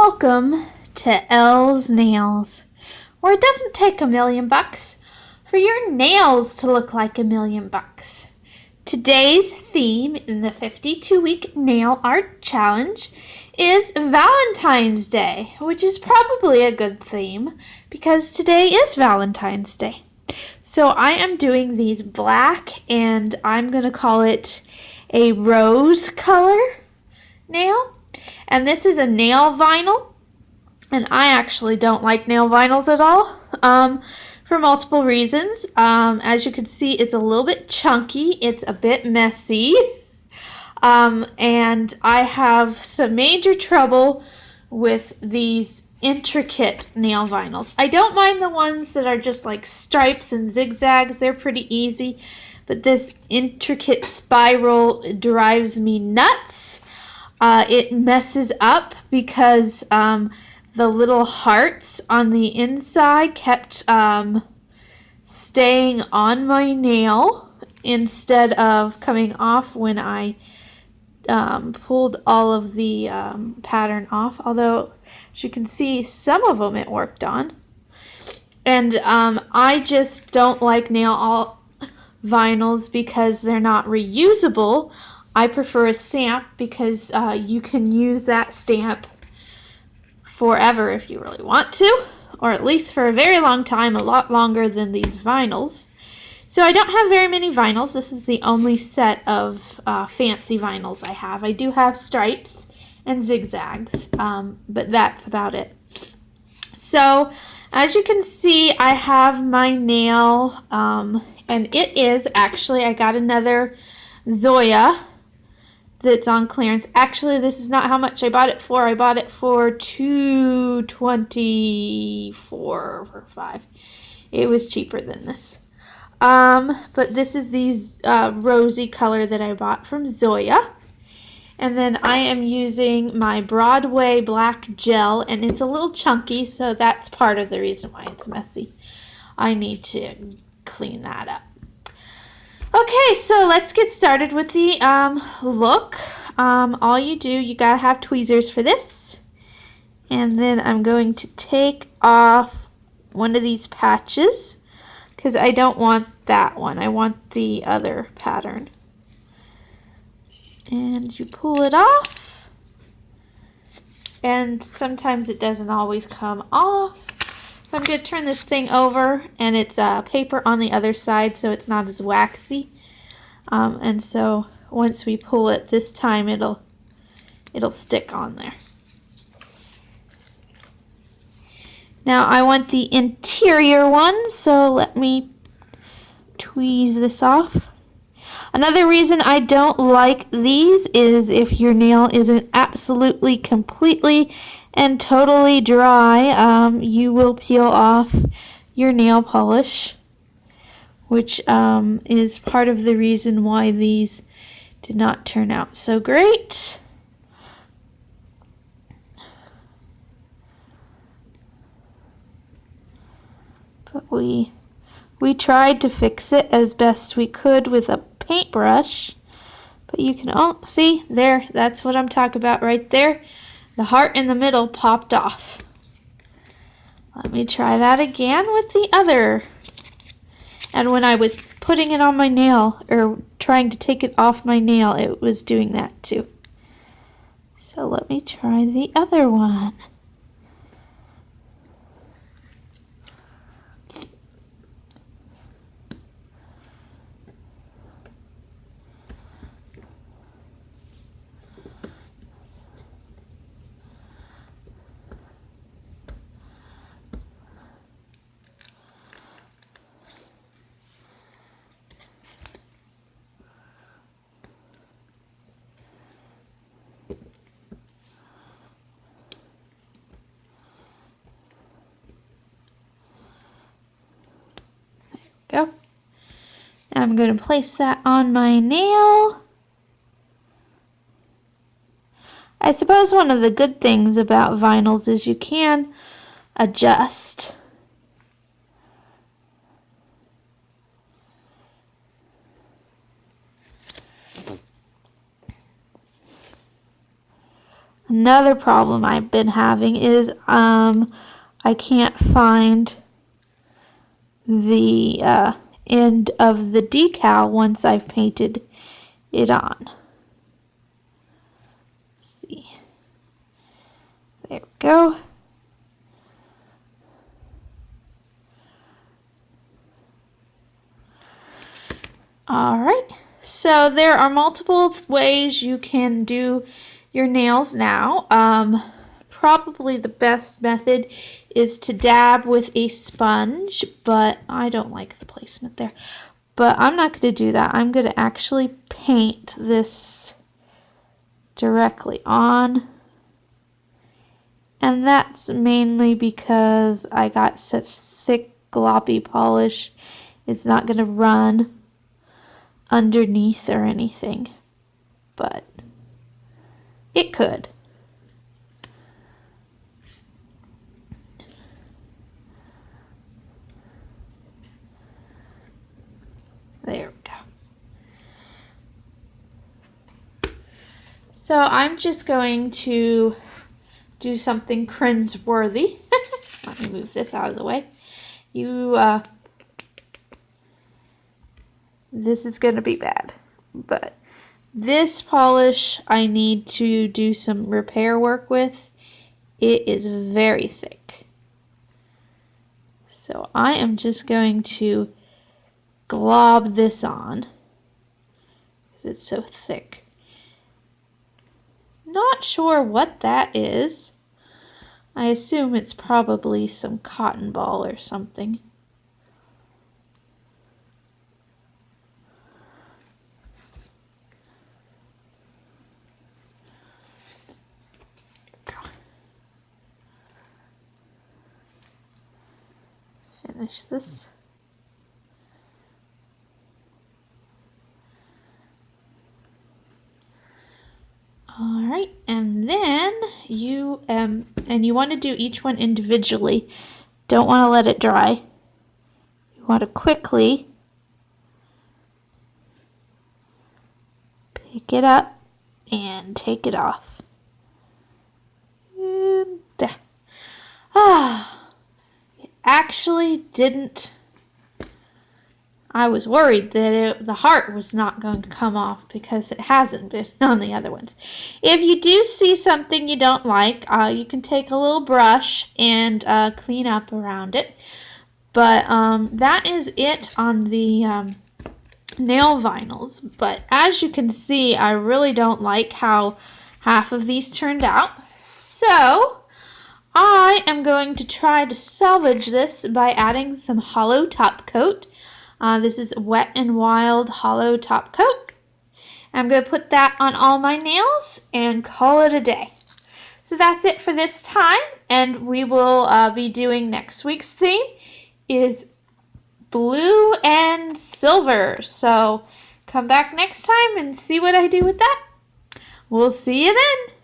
Welcome to Elle's Nails, where it doesn't take $1,000,000 for your nails to look like $1,000,000. Today's theme in the 52-week nail art challenge is Valentine's Day, which is probably a good theme because today is Valentine's Day. So I am doing these black, and I'm going to call it a rose color nail. And this is a nail vinyl, and I actually don't like nail vinyls at all for multiple reasons. As you can see, it's a little bit chunky, it's a bit messy, and I have some major trouble with these intricate nail vinyls. I don't mind the ones that are just like stripes and zigzags, they're pretty easy, but this intricate spiral drives me nuts. It messes up because the little hearts on the inside kept staying on my nail instead of coming off when I pulled all of the pattern off. Although, as you can see, some of them it worked on. And I just don't like nail vinyls because they're not reusable. I prefer a stamp because you can use that stamp forever if you really want to, or at least for a very long time, a lot longer than these vinyls. So I don't have very many vinyls. This is the only set of fancy vinyls I have. I do have stripes and zigzags, but that's about it. So as you can see, I have my nail, and it is actually, I got another Zoya that's on clearance. Actually, this is not how much I bought it for. I bought it for $2.24 or $5. It was cheaper than this. But this is the rosy color that I bought from Zoya. And then I am using my Broadway black gel, and it's a little chunky, so that's part of the reason why it's messy. I need to clean that up. Okay, so let's get started with the look. All you do, you gotta have tweezers for this. And then I'm going to take off one of these patches because I don't want that one. I want the other pattern. And you pull it off. And sometimes it doesn't always come off. So I'm going to turn this thing over, and it's paper on the other side so it's not as waxy. And so once we pull it this time, it'll stick on there. Now I want the interior one, so let me tweeze this off. Another reason I don't like these is if your nail isn't absolutely, completely, and totally dry, you will peel off your nail polish, which is part of the reason why these did not turn out so great. But we tried to fix it as best we could with a paintbrush, but you can all see there, that's what I'm talking about right there. The heart in the middle popped off. Let me try that again with the other. And when I was putting it on my nail, or trying to take it off my nail, it was doing that too. So let me try the other one. Go. Now I'm going to place that on my nail. I suppose one of the good things about vinyls is you can adjust. Another problem I've been having is I can't find the end of the decal once I've painted it on. Let's see. There we go. Alright, so there are multiple ways you can do your nails now. Probably the best method is to dab with a sponge, but I don't like the placement there. But I'm not going to do that. I'm going to actually paint this directly on. And that's mainly because I got such thick gloppy polish. It's not going to run underneath or anything, but it could. There we go. So I'm just going to do something cringe-worthy. Let me move this out of the way. This is going to be bad, but this polish I need to do some repair work with. It is very thick. So I am just going to glob this on because it's so thick. Not sure what that is. I assume it's probably some cotton ball or something. Finish this. All right, and then you want to do each one individually. Don't want to let it dry. You want to quickly pick it up and take it off. And it actually didn't. I was worried that the heart was not going to come off because it hasn't been on the other ones. If you do see something you don't like, you can take a little brush and clean up around it. But that is it on the nail vinyls. But as you can see, I really don't like how half of these turned out. So I am going to try to salvage this by adding some hollow top coat. This is Wet n Wild hollow top coat. I'm going to put that on all my nails and call it a day. So that's it for this time, and we will be doing next week's theme is blue and silver. So come back next time and see what I do with that. We'll see you then.